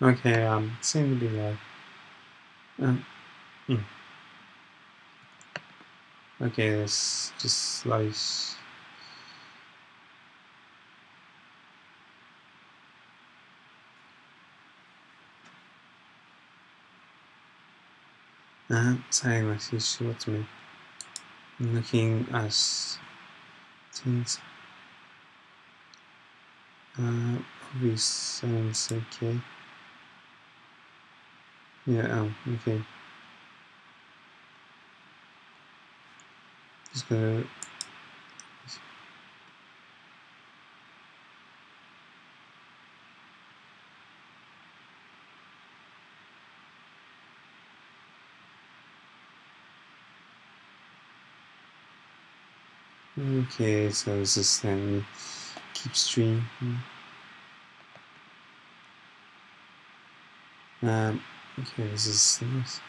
Okay, seem to be live. Um, mm. Okay, let's just slice. Sorry, Maxi, short to me. I'm looking at things. Probably sounds okay. Yeah, okay. Just gonna. Okay, so this is let me keep stream. Okay, this is nice.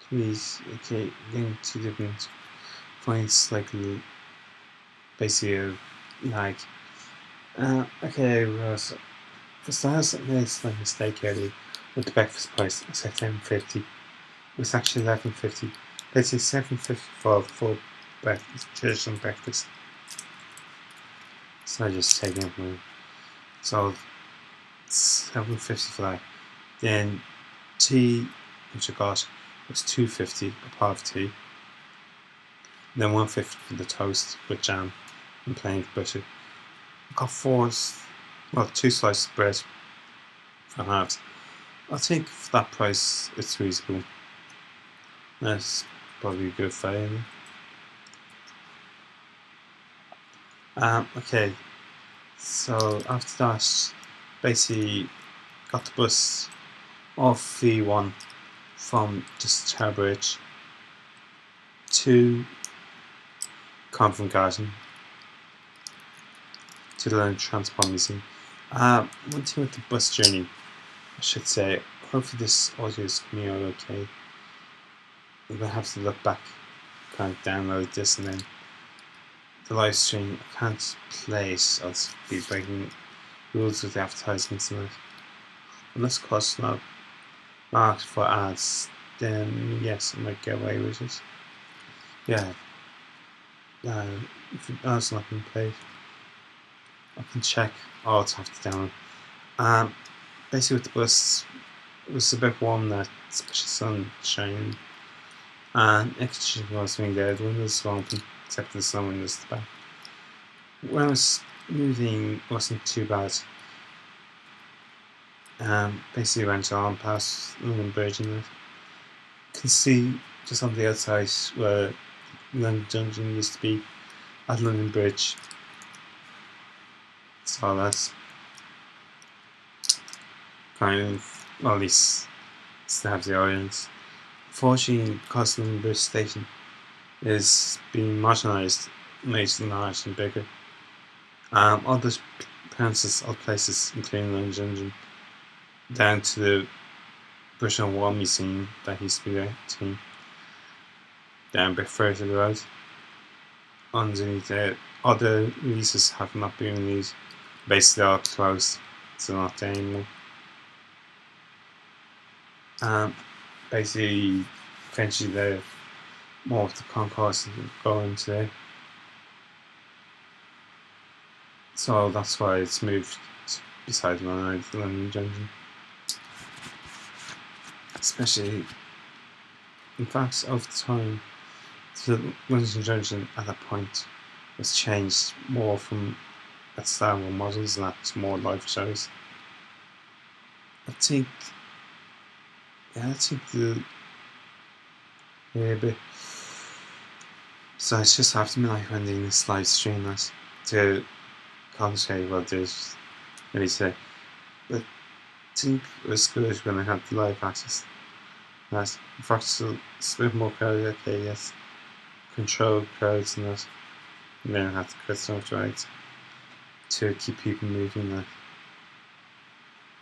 Please, okay, getting two different points, like basically, like, okay, Ross. For starters, I made a slight mistake earlier with the breakfast price. I said 10.50. It was actually 11.50. Basically, 7.50 for a full breakfast, traditional breakfast. So I just taking it from. So 7.50 for that. Then tea, which I got, was 2.50 a pot of tea. And then 1.50 for the toast with jam and plain butter. I got two slices of bread for halves. I think for that price, it's reasonable. That's probably a good value. Okay, so after that, basically got the bus off V1 from just Tower Bridge to Covent Garden to the London Transport Museum. One thing with the bus journey, I should say, hopefully this audio is coming out okay. I'm gonna have to look back, kind of download this, and then the live stream. I can't play it, I'll be breaking rules with the advertisements and that. Unless of course not marked for ads, then yes, I might get away with it. Yeah, if ads not been played, I can check. Oh, it's have to download. Basically with the bus, it was a bit warm that especially sun shining, and extra was being there. The windows were open, except the sun windows at the back. When I was moving, it wasn't too bad. Basically went on past London Bridge and you can see just on the outside where London Junction used to be at London Bridge. So that's kind of, well, at least still have the audience. Unfortunately, because London Bridge Station is being modernised, made large and bigger. Other places, including London Junction, down to the British War Museum that used to be there, to down a bit further to the road. Underneath there, other releases have not been released. Basically, all closed, so not there anymore. Basically, eventually, more of the concourse going today. So that's why it's moved beside London Junction. Especially, in fact, over time, the London Junction at that point was changed more from that style of models and that to more live shows. I think the but so it's just have to be like when doing this live stream that to concentrate what there's really say. But I think it was good when I had the live access. That in fact it's a bit more crowded, okay, yes. Control crowds and that. And then I have to cut some right to keep people moving that.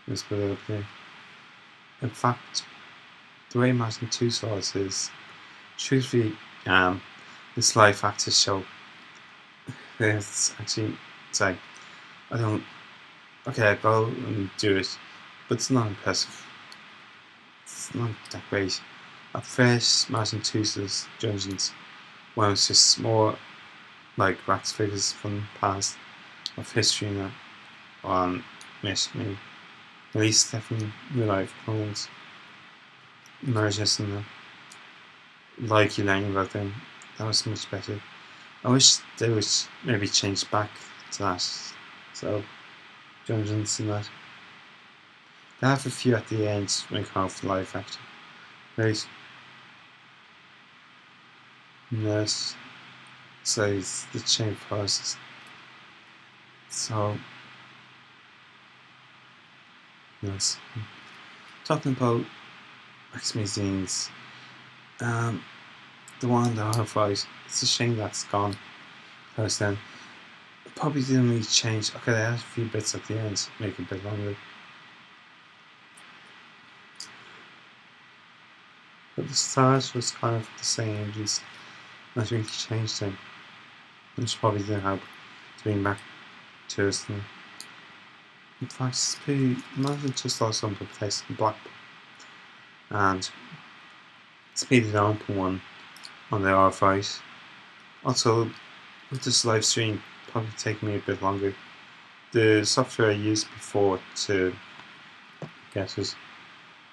Let's put it up there. In fact, the way Imagine 2 Swords is truthfully this live access show it's actually I don't okay, I go and do it, but it's not impressive. It's not that great. At first, Martin Tusa's Dungeons, when it's just more like wax figures from the past of history now on maybe at least definitely real life clones merges and like you learning about them. That was much better. I wish they would maybe change back to that. So dungeons and that. They have a few at the end when come out for live action. Right. Yes. So it's the chain process. So yes. Talking about X Museums, the one that I fight, it's a shame that's gone. Because then it probably didn't really change. Okay, they had a few bits at the end, make it a bit longer. But the stars was kind of the same, just not really changed them. Which probably didn't help to bring back to us. In fact, it's pretty, imagine just lost some place in Blackpool. And speeded up one on the R5. Also, with this live stream, probably take me a bit longer. The software I used before to get it,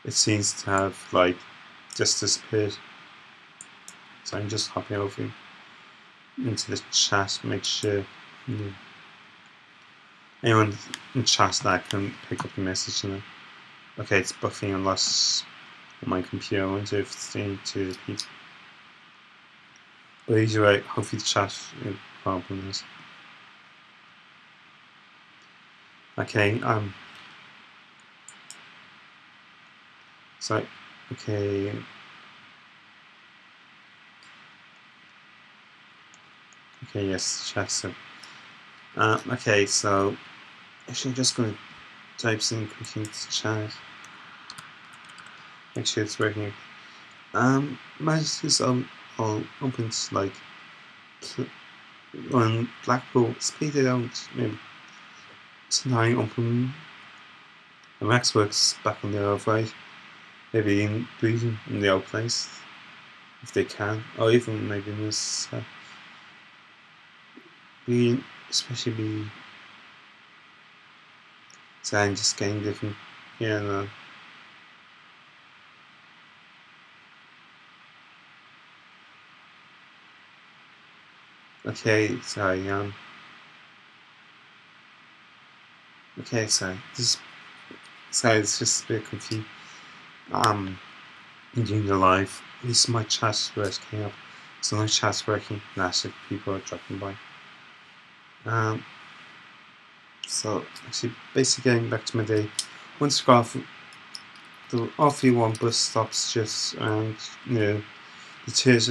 it seems to have like just disappeared. So I'm just hopping over into the chat, make sure anyone in chat that can pick up the message. And okay, it's buffering a lot on my computer. I wonder if it's going to repeat. But either way, hopefully the chat problem is. Okay, so, okay. Okay, yes, chat said. Okay, so, actually I'm just going to type something quickly into chat. Make sure it's working. Messages all open to like on Blackpool speed it out maybe tonight open the Waxworks back on the R5, maybe in Breedon in the old place if they can, or even maybe in this be especially be saying just getting different here and okay, sorry, okay, sorry, it's just a bit confused. Doing the live, at least my chat's working up, so my chat's working, that's if people are dropping by. So actually, basically getting back to my day, once I got off the RV1 bus stops just around the Tears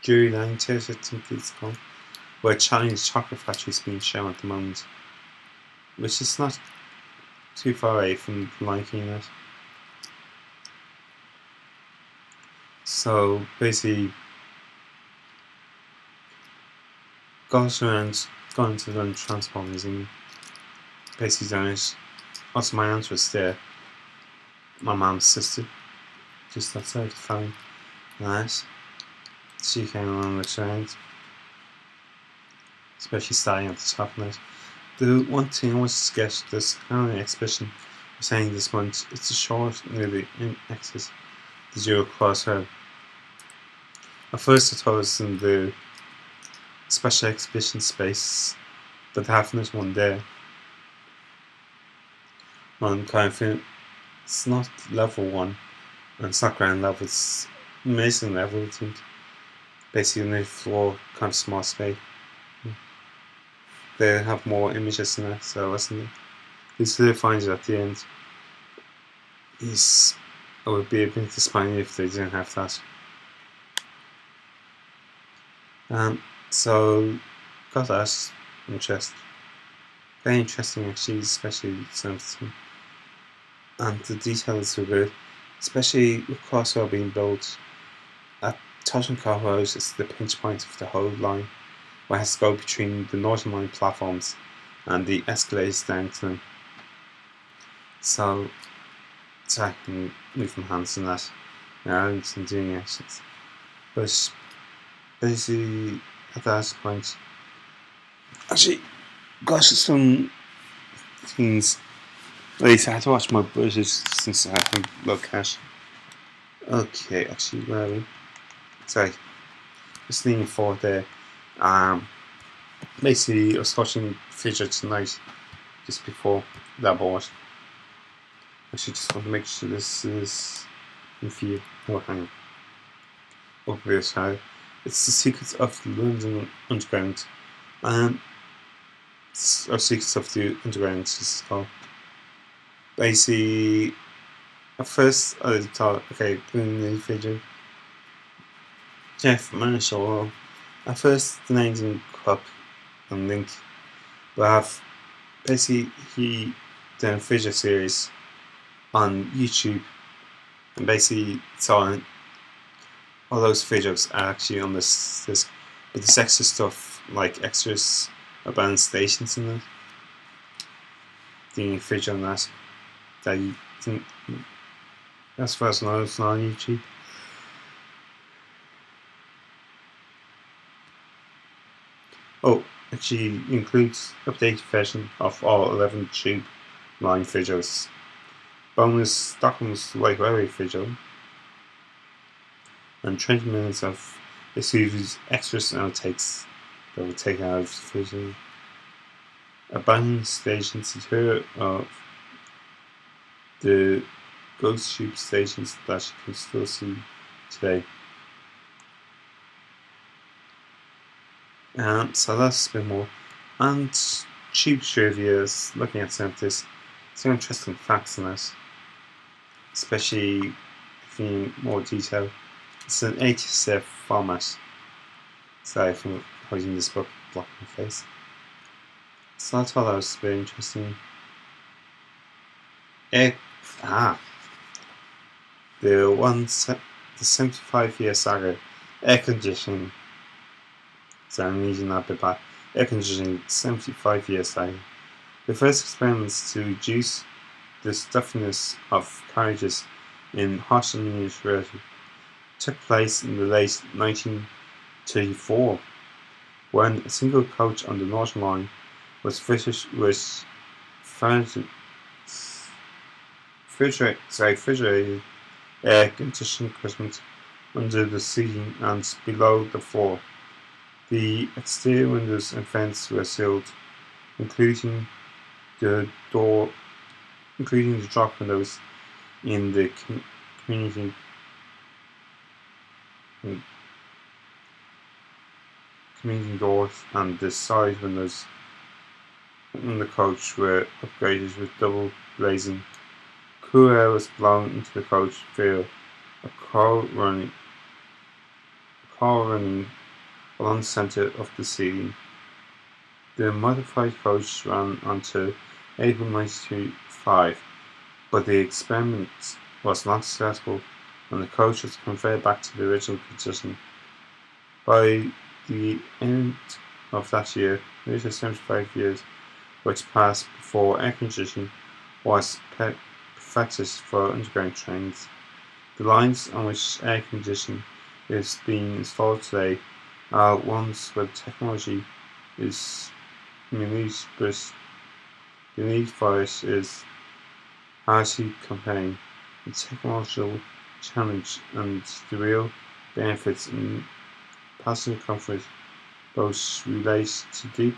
Drury Lane, Tears I think it's called, where Chinese Chocolate Factory is being shown at the moment, which is not too far away from liking it. So basically, goes around going to the Transport Museum, basically done it. Also, my aunt was there, my mom's sister, just outside the phone. Nice. She came along with friends, especially starting at the top of it. The one thing I want to sketch this Halloween exhibition we're saying this month, it's a short movie in access the Zero Crossroad. At first I thought it was in the special exhibition space, but having this one there on kind of it's not level 1 and it's not ground level, it's amazing level I think. Basically on the floor, kind of small space. They have more images in it, so wasn't it? He's really finds it at the end. I would be a bit disappointed if they didn't have that. So got that interest. Very interesting actually, especially something. And the details were good, especially with Crossrail being built at Tottenham Court Road. It's the pinch point of the whole line, where it has to go between the Northern Line platforms and the escalators down to them. So I can move my hands and that, and some doing actions. But basically, at that point, actually, got some things. At least I had to watch my budget since I haven't looked at. Okay, actually, where are we? Sorry, just leaning forward there. Basically, I was watching Fidget tonight, just before that bought. Actually, just want to make sure this is in view. Oh, hang on. Over this how. It's the Secrets of the London Underground. Or Secrets of the Underground, this is called. Basically, at first I thought, okay, doing the video. Jeff Marshall. At first, the names didn't come up and link, but I've basically he done a video series on YouTube, and basically it's all those videos are actually on this but there's extra stuff like extras abandoned stations in it. The video on that you didn't, as far as I know, it's not on YouTube. Oh, actually includes updated version of all 11 tube line videos. Bonus Stockholm's library video. And 20 minutes of the series extras and outtakes that will take out of the video. Abandoned stations, a tour of the ghost tube stations that you can still see today. So that's a bit more. And tube trivia is looking at some of this. Some interesting facts in it, especially if you need more detail. It's an ATSF format. Sorry for holding this book, blocking my face. So I thought that was very interesting. The 75-year saga, air conditioning. So I'm using that bit back. Air conditioning, 75-year saga. The first experiments to reduce the stuffiness of carriages in hot and humid took place in the late 1934, when a single coach on the Northern Line was fitted with refrigerated air conditioning equipment under the seating and below the floor. The exterior windows and fence were sealed, including the drop windows in the community doors, and the side windows in the coach were upgraded with double glazing. Cool air was blown into the coach via a car running along the centre of the ceiling. The modified coach ran until April 1935, but the experiment was not successful, and the coach was converted back to the original condition. By the end of that year, nearly 75 years were to pass before air conditioning was perfected for underground trains. The lines on which air conditioning is being installed today are ones where the technology is minute, but the need for it is hardly comparing the technological challenge and the real benefits in passenger comfort both relate to deep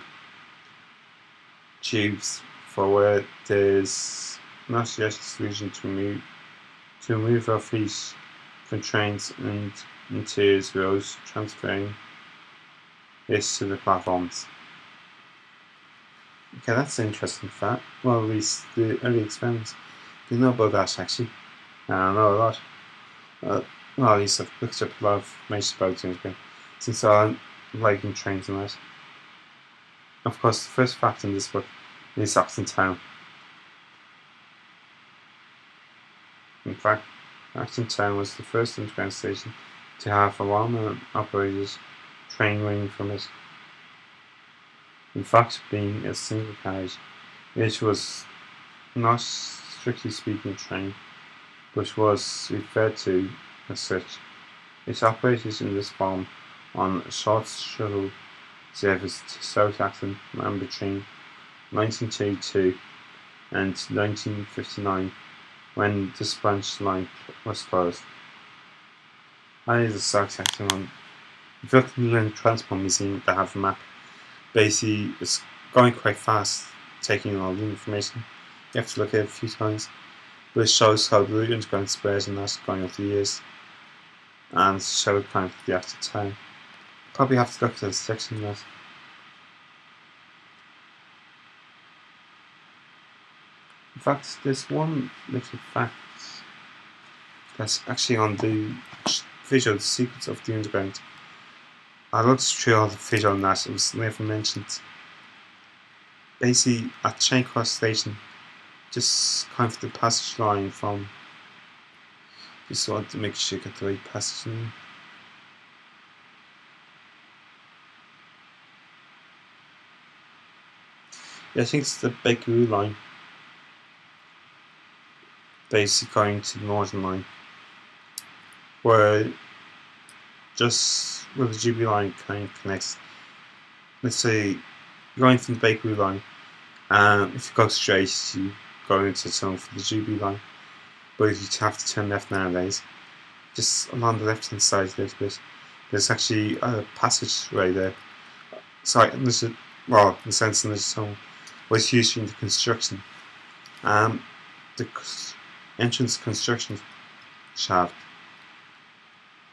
tubes for where there's not yet a solution to remove our feet from trains and interiors roads, transferring this to the platforms. Okay, that's an interesting fact. Well, at least the early experiments. You know about that actually. I know a lot. Well, at least I've looked up a lot of information about things since I'm liking trains and that. Of course, the first fact in this book is Oxon Town. In fact, Oxon Town was the first underground station to have a well-known operated train running from it. in fact being a single carriage, which was not strictly speaking a train, but was referred to as such. It operated in this form on a short shuttle service to Southampton ran between 1932 and 1959, when this branch line was closed. That is the Southampton one. If you look at the Land Transport Museum, they have a map. Basically, it's going quite fast, taking all the information. You have to look at it a few times. But it shows how the underground spreads and that's going over the years. And show kind of the actual time. Probably have to look at the section that. In fact, there's one little fact that's actually on the visual sequence of the underground. I looked through all the visual on that, it was never mentioned. Basically, at Charing Cross Station, just kind of the passage line from. Just want to make sure you get the right passage line. Yeah, I think it's the Bakerloo line. Basically going to the Northern line. Where just where the Jubilee line kind of connects. Let's say you're going from the Bakerloo line, and if you go straight, you go into the tunnel for the Jubilee line. But you have to turn left nowadays. Just along the left hand side a little bit, there's actually a passage right there. Sorry, there's a, well, in the sense in this tunnel was used in the construction. The entrance construction shaft.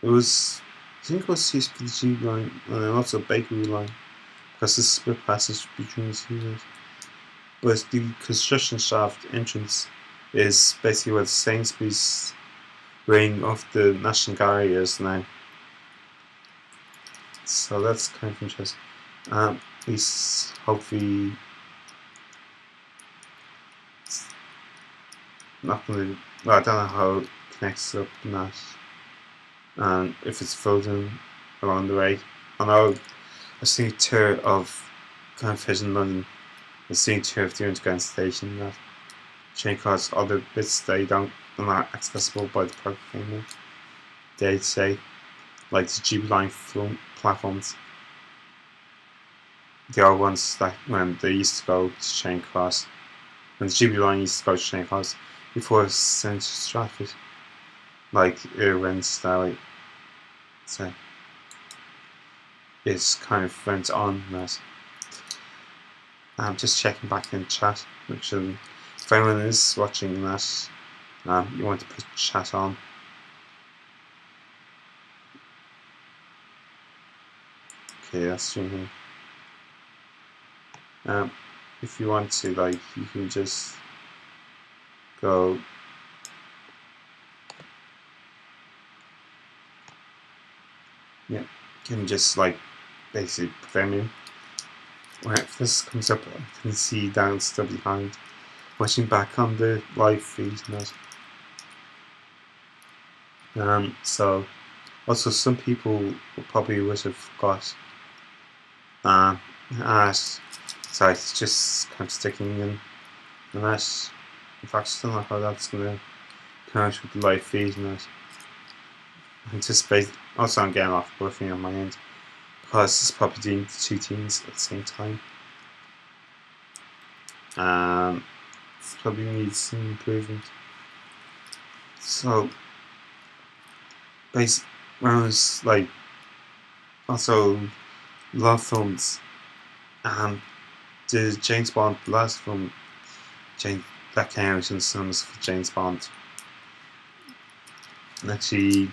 It was, I think it was used for the G line and also Bakerloo line, because there's a split passage between the two lines. But the construction shaft entrance is basically where the Sainsbury's wing of the National Gallery is now. So that's kind of interesting. At least hopefully it's not going to. Well, I don't know how it connects up and that, and if it's floating along the way. I know I've seen a tour of kind of Vision London. I've seen a tour of the underground station that Charing Cross other bits they don't are not accessible by the public anymore. They'd say, like the Jubilee line platforms. The old ones that when they used to go to Charing Cross, when the Jubilee line used to go to Charing Cross before it was sent to Stratford, like Wednesday. So it kind of went on that. I'm just checking back in chat, make sure if anyone is watching that, you want to put chat on. Okay, that's streaming. If you want to, like, you can just go. Yeah, you can just like basically put them in. When this comes up, I can see down still behind, watching back on the live feed and that. So also some people probably would have got so it's just kind of sticking in and that. In fact, I don't know how that's gonna come out with the live feed and that. I anticipate also I'm getting off buffing on my end because it's probably doing the two things at the same time. It probably needs some improvement. So basically, when I was like also love films, the James Bond last film that came out in cinemas for James Bond, and actually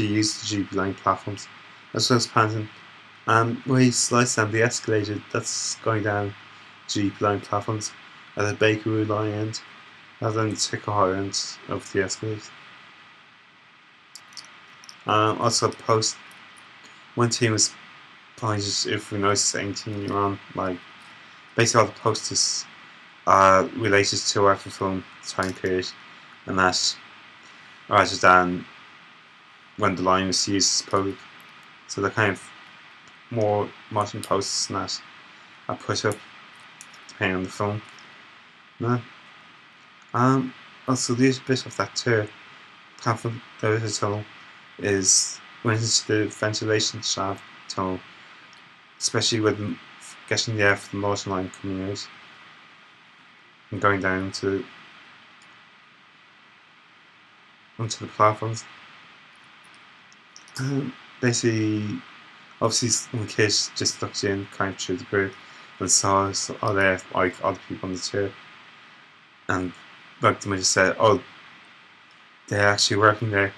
used the Jubilee line platforms as well as Panton. Where he slides down the escalator that's going down Jubilee line platforms at the Bakerloo line end, rather than the Tickle end of the escalator. Also, post one team was probably just if we notice anything you're on, like basically all the posters are related to our film time period, and that rather than when the line was used as public. So they're kind of more modern posts and that I put up depending on the phone. No. Also the bit of that too, apart from the other tunnel, is went into the ventilation shaft tunnel, especially with getting the air from the motor line coming out and going down onto the platforms. Basically, obviously, when the kid just looked in kind of through the group and saw us all there, like other people on the chair, and like them just said, "Oh, they're actually working there,"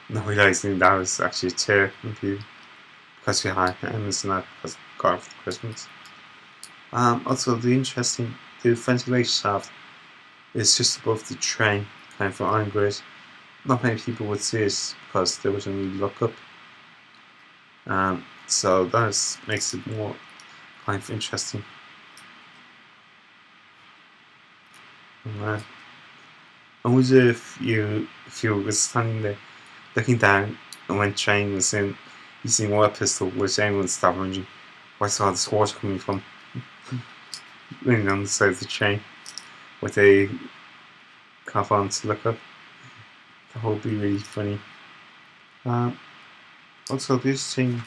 not realizing that was actually a chair and people because we had hymns and that because got it for Christmas. Also, the ventilation shaft is just above the train, kind of on grid. Not many people would see it because they wouldn't really look up. So that makes it more kind of interesting. I wonder if you were standing there looking down and when train was in using water pistol, which anyone stop wondering where's all this water coming from? Leaning on the side of the train with a cup on to look up. That would be really funny. Also, this thing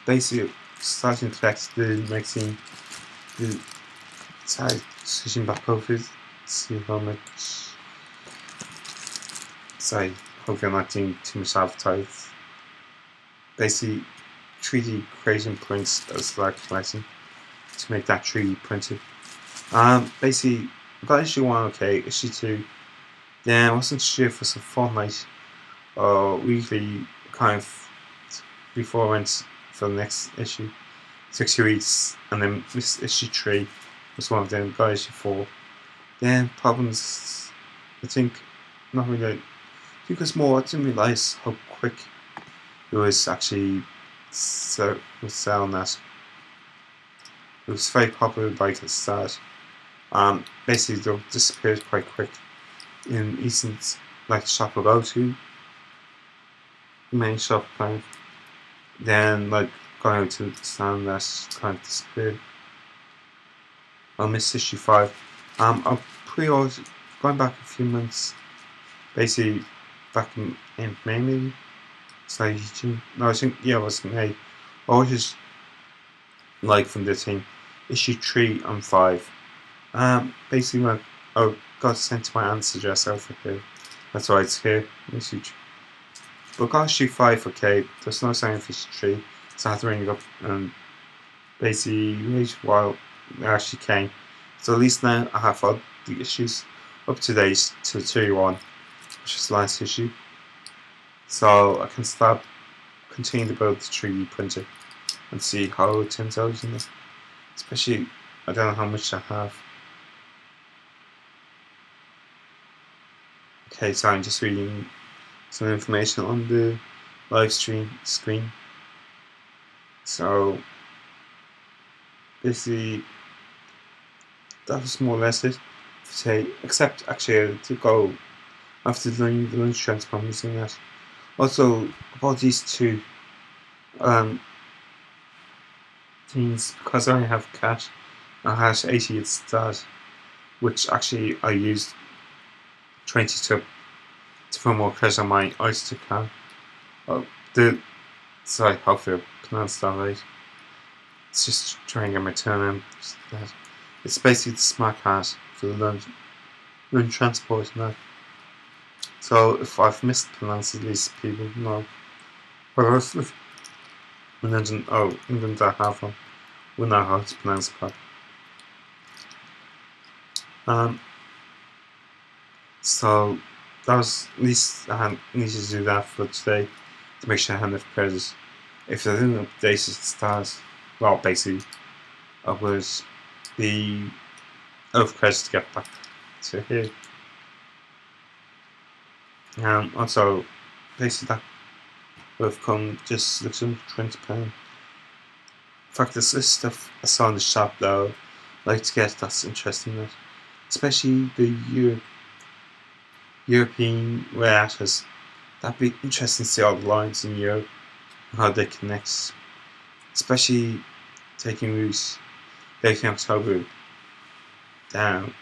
basically starting to collect the magazine, the switching back over to see how much. Sorry, hopefully I'm not doing too much advertise. Basically, 3D creation prints as like collecting to make that 3D printed. Basically, I got issue 1 okay, issue 2. Then I wasn't sure if it was a fortnight or weekly kind of before I went for the next issue. 6 weeks, and then this issue 3 was one of them. Got issue 4. Then problems, I think, not really. I think it was more, I didn't realise how quick it was actually selling that. It was very popular right at the start. Basically, they disappeared quite quick in Easton's, like shop I go to, the main shop kind of. Then, like, going out to the stand that kind of disappeared. I missed issue 5. I pre-ordered, going back a few months, basically back in May maybe? It's like June. No, I think, yeah, it was May. I just like from the thing, issue 3 and 5. Basically, when I got sent to my aunt's address out of here. That's why it's here, issue 3. But got issue 5, okay, there's no sign of issue 3, so I had to ring it up and basically wait while it actually came. So at least now I have all the issues up to date to 31, which is the last issue. So I can start continue to build the 3D printer and see how it turns out in it. Especially, I don't know how much I have. Okay, so I'm just reading some information on the live stream screen. So basically, that was more or less it. Say, except actually to go after doing the lunch transformers and that. Also about these two things, because I have cash, I had 80 at start, which actually I used 20 to put more pressure on my Oyster card. Sorry, hopefully I pronounced that right. It's just trying to get my turn in. It's basically the smart card for the lunch transport and that. So if I've mispronounced, at least people know. But also, England I have one, we know how to pronounce it. So that was, at least I needed to do that for today to make sure I had enough credits. If I didn't update it stars, well, basically I would be out of credits to get back to here. Also, basically that would have come just looks like £20. In fact, there's this stuff I saw in the shop though, I'd like to get, that's interesting, especially the European reactors. That'd be interesting to see all the lines in Europe and how they connect. especially taking October down.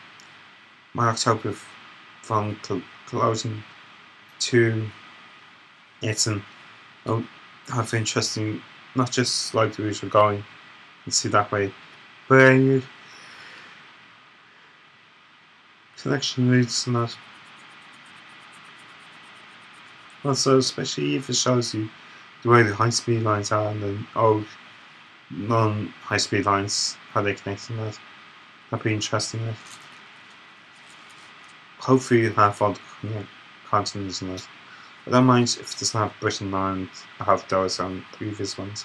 My October from closing to Eton. I'll have interesting, not just like the route we're going and see that way, but connection routes and that. Also, especially if it shows you the way the high speed lines are and then non high speed lines, how they connect and that. That'd be interesting. Right? Hopefully, you'll have all the continents and that. I don't mind if it doesn't have Britain and I have those on previous ones.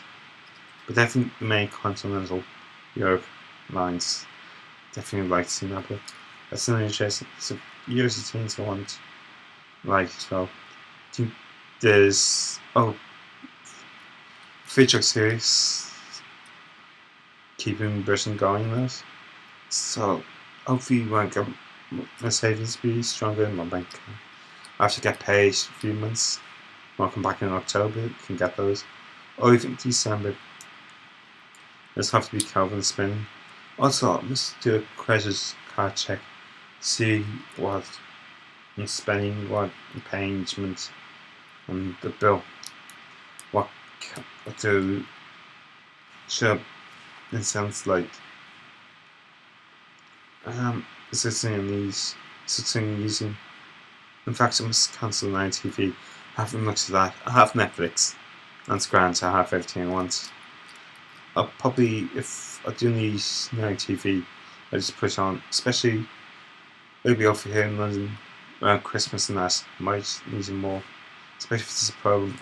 But definitely the main continental Europe lines. Definitely like to see that. But that's an interesting. So years of things I want like so. I think there's feature series keeping Britain going this. So hopefully when I get my savings be stronger in my bank account. I have to get paid a few months. When I come back in October, can get those. Or even December. Just have to be Calvin spending. Also, let's do a credit card check. See what I'm spending, what I'm paying each month on the bill. What to show it sounds like. Assisting in these, assisting using. In fact, I must cancel 9TV. I haven't looked at that. I have Netflix. That's grand. I have everything I want. I'll probably, if I do need 9TV, I just put it on. Especially, it'll be over here in London around Christmas and that. I might need it more. Especially if it's a problem.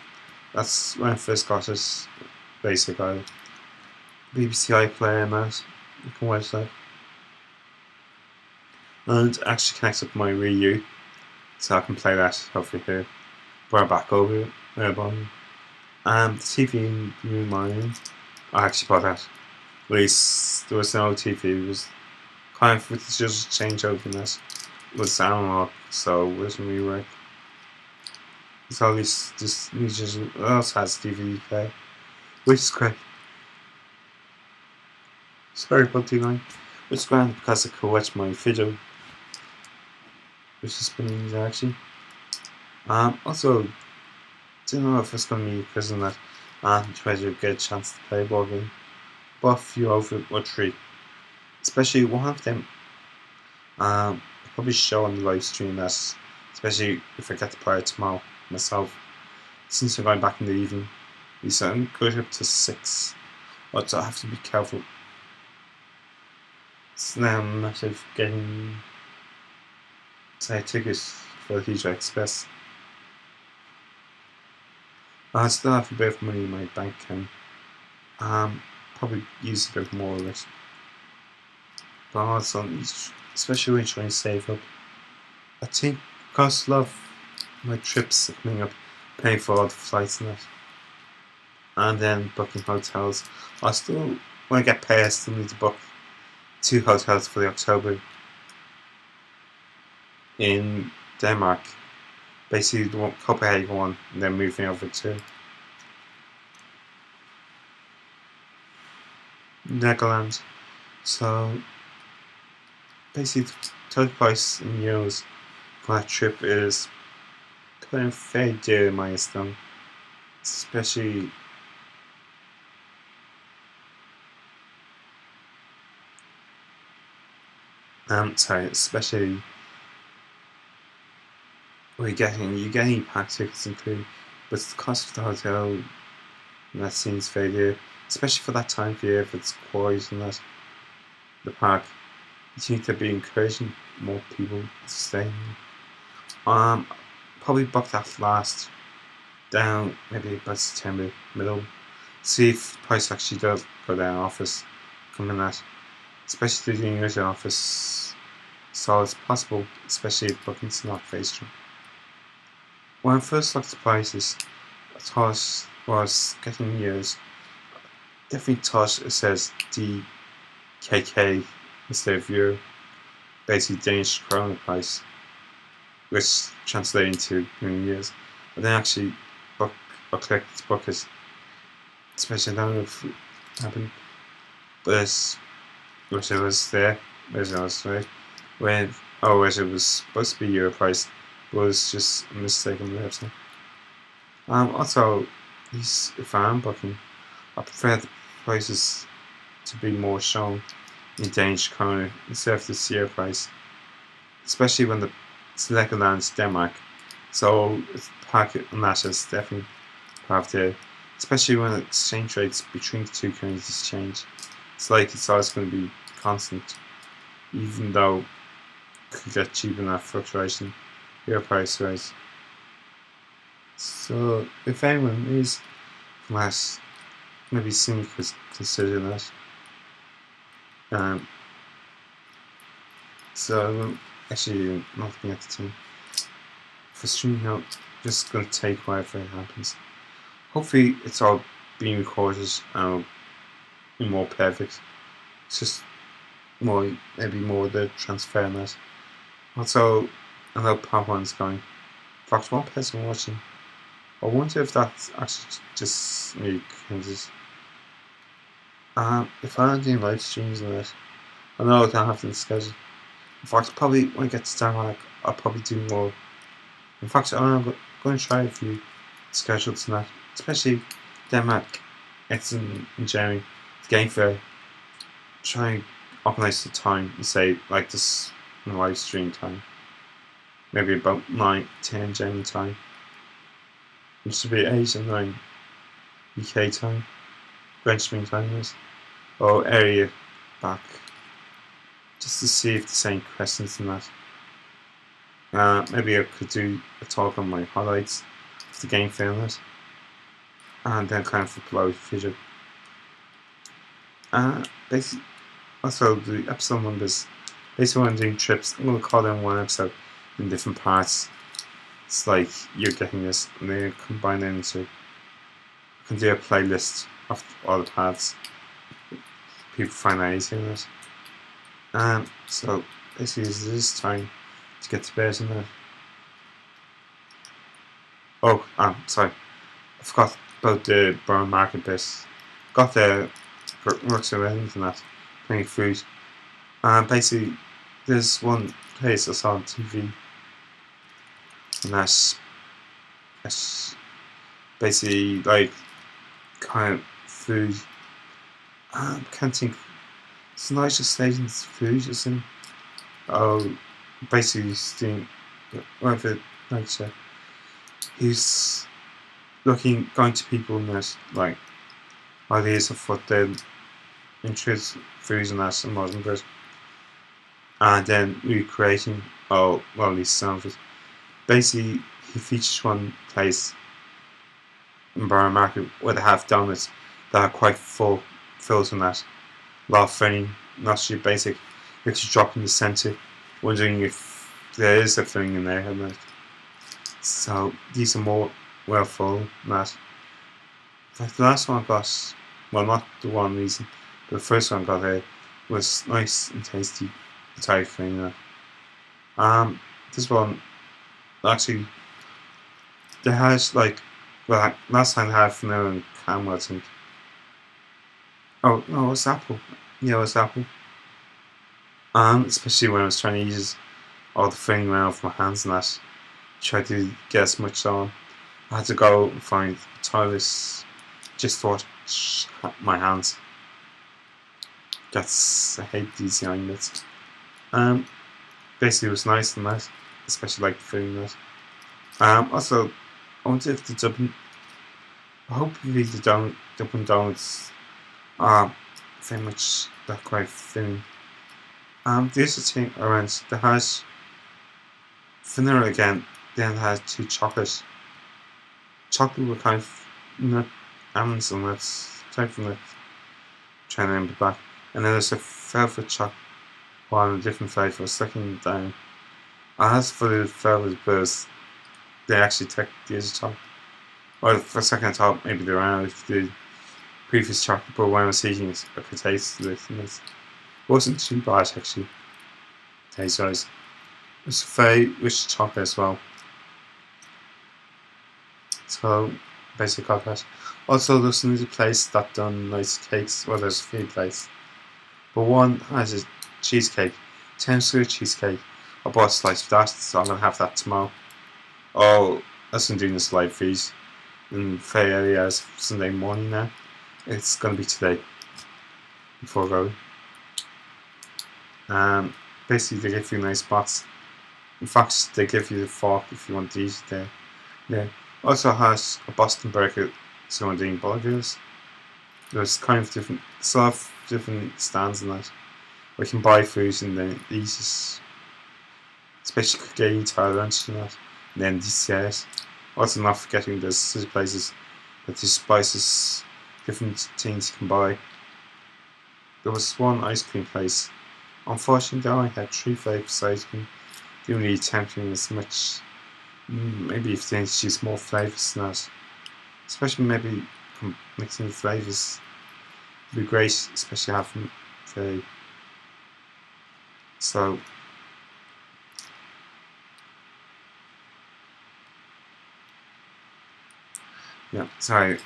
That's when I first got it. Basic BBC iPlayer and that. You can watch that. And actually connects up my Wii U. So I can play that hopefully here. Brought back over the TV in the room I'm in, I actually bought that. At least there was no TV, it was kind of with just changeover in this. It was analog, so it wasn't really work. So at least this just also has DVD player, which is great. Sorry about the line. Which is grand because I could watch my video, which is been easy actually. Also, don't know if it's going to be because of that and try to get a chance to play a ball game. But a few over or three. Especially one of them. I'll probably show on the live stream that, especially if I get to play it tomorrow myself. Since I'm going back in the evening, so I'm going up to 6. But I have to be careful. It's now a matter of getting tickets for the Heathrow Express. I still have a bit of money in my bank account. Probably use a bit more of it. But also, especially when trying to save up. I think because a lot of my trips are coming up, paying for all the flights and that. And then booking hotels. When I get paid, I still need to book 2 hotels for the October in Denmark. Basically, the Copenhagen one, and then moving over to Netherlands. So, basically, the total price in euros for that trip is kind of very dear in my estimate. Especially especially you get any pack tickets included, but the cost of the hotel that seems very dear, especially for that time of year if it's quiet and that the park. You think they'd be encouraging more people to stay. Probably book that last down maybe by September middle. See if the price actually does go down office coming that. Especially the English office, so it's possible, especially if booking's not phase through. When I first looked at the prices, I thought was getting years. Definitely thought it says DKK instead of euro, basically Danish krona price, which translates into years. But then actually clicked to book it, especially now if happened. But wish it was there. Wish it was right. When wish it was supposed to be euro price, but it was just a mistake on the website. Also, if I'm booking, I prefer the prices to be more shown in Danish kroner instead of the euro price, especially when the selected land is Denmark. So the packet on that is definitely part of the, especially when exchange rates between the two currencies change. It's like it's always going to be constant, even though it could get cheap in that fluctuation, euro price rise. So if anyone is from us, maybe soon consider that. So actually not looking at the team. For streaming out, just gonna take whatever happens. Hopefully it's all being recorded and more perfect. It's just maybe more the transfer and that. Also, I know Pop One's going. Fox one person watching. I wonder if that's actually just me cringes. If I'm doing live streams on it, I know I don't have to schedule. In fact, probably when I get to Denmark, I'll probably do more. In fact, I'm going to try a few schedules tonight, especially Denmark. It's in January. The game fair. Try and organise the time and say like this live stream time. Maybe about 9, 10 German time. Which should be 8 and 9 UK time. French Mean Time is. Or area back. Just to see if there's any questions in that. Maybe I could do a talk on my highlights of the game fairness. And then kind of upload video. Basically, also the episode numbers. Basically when I'm doing trips, I'm going to call them one episode in different parts. It's like you're getting this and then combine them into, I can do a playlist of all the paths. People find that easy in it. So basically this time to get to bed in there. Sorry. I forgot about the Borough Market bit. Got the works around and that, plenty of food. Basically there's one place I saw on TV and that's basically like kind of food. Can't think. It's the nicest station's food, isn't it? Basically doing whatever nature. He's going to people and there's like ideas of what their interest foods and that's in modern bread. And then recreating these sounds. Basically he features one place in Borough Market where they have donuts that are quite filled in that. A lot of filling, not your basic, you actually drop in the centre, wondering if there is a filling in there or not. So these are more well full than that. Like the last one I got, well not the one reason, but the first one I got here was nice and tasty, the type thing. This one actually there has like last time I had vanilla and caramel I think. Oh no, it's apple. Yeah, it's apple. Especially when I was trying to use all the filling around with my hands and that, try to get as much on. I had to go and find toilets just for my hands. I hate these young bits. Basically it was nice and that, especially like the filling that. Also, I wonder if hopefully the Dublin Donuts are very much that quite thin. There's a thing around that has vanilla again, then has 2 chocolate. Chocolate with kind of nut, almonds and nuts, type of nut, trying to remember back. And then there's a velvet chocolate one, a different flavour, second down. And that's for the velvet because they actually take the other chocolate. Or for a second I thought maybe they're out of the previous chocolate, but when I was eating it, I could taste it and it wasn't too bad actually, taste wise. It was very rich chocolate as well. So basically called that. Also, there's another place that done nice cakes. Well, there's a few places, but one has a cheesecake, Town Square cheesecake. I bought a slice of that, so I'm gonna have that tomorrow. Oh, as I'm doing this live feed in Fair Areas Sunday morning now. It's gonna be today before going. Basically, they give you nice spots. In fact, they give you the fork if you want to eat it there. Yeah. Also has a Boston burger, so I'm doing burgers. There's kind of different, sort of different stands in that. We can buy food and then eat it. Especially could get entire lunch and that. And then desserts. Also not forgetting there's other places that do spices, different things you can buy. There was one ice cream place. Unfortunately, I only had 3 flavours of ice cream. Didn't really tempt me as much. Maybe if they introduce more flavours than that. Especially maybe mixing the flavours would be great, especially having the. So, yeah, sorry,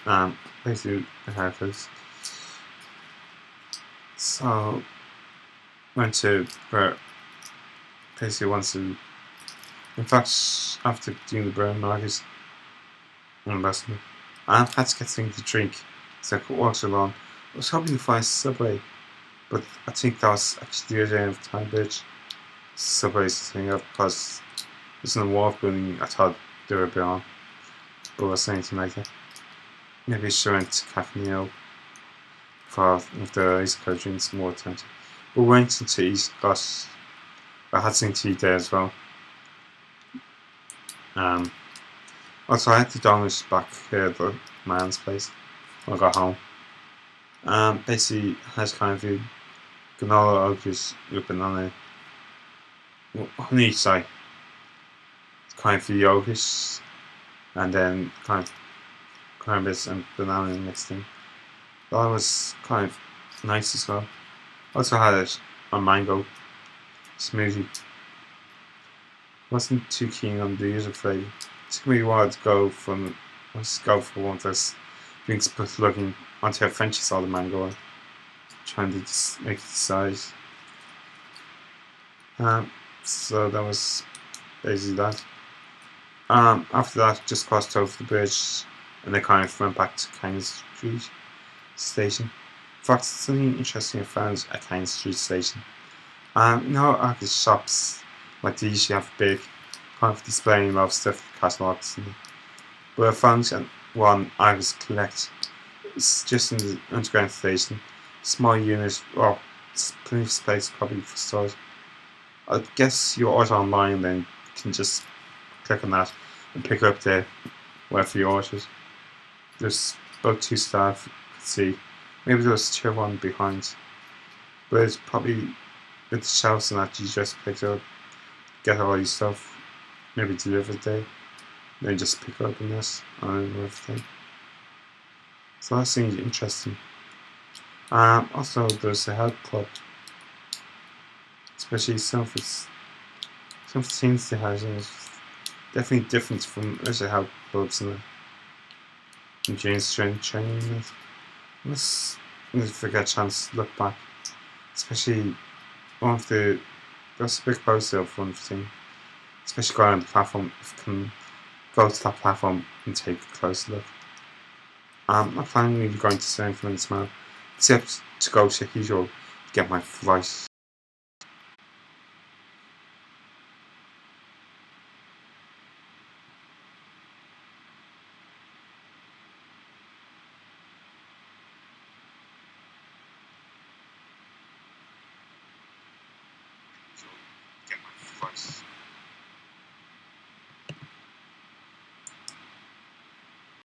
basically the haircuts. So, went to where basically wants to. In fact, after doing the brown market in Boston, I had to get something to drink, so I could walk along. I was hoping to find Subway, but I think that was actually the other end of Time Bridge. Subway's thing up because there's no wharf building. I thought they were beyond, but it wasn't anything like that. Maybe I should went to Cafe Neo for if the ice cold drinks more time. But we went into East because I had something to eat there as well. Um, Also, I had to download back here at the man's place when I got home. Basically, has kind of a granola oats with banana, honey, sorry, kind of the yogurt, and then kind of cranberries and banana mixed in. That was kind of nice as well. Also had a mango smoothie. Wasn't too keen on the usual flavour. Just really wanted to go from let's go for one of those drinks but looking onto a French saw the mango and trying to just make it size. So that was basically that. After that just crossed over the bridge and I kind of went back to Keynes Street station. In fact, something interesting I found at Keynes Street station. At the shops like they usually have big kind of displaying a lot of stuff, catalogs, but I found one I was collect. It's just in the underground station, small unit. Well, it's plenty of space probably for stores. I guess you order online, then you can just click on that and pick up the whatever you ordered. There's about 2 staff. You can see maybe there's tier 1 behind, but it's probably with the shelves and that you just pick up, get all your stuff, maybe delivered there, then just pick up on this and everything. So that seems interesting. Also, there's a health club, especially some of the things they have is definitely different from other health clubs in James strength training. If I get a chance to look back, especially one of the there's a big poster of one thing, especially going on the platform. If you can go to that platform and take a closer look. I'm not planning on going to San Fernando tomorrow, except to go to Heathrow to get my flight. Get my flight.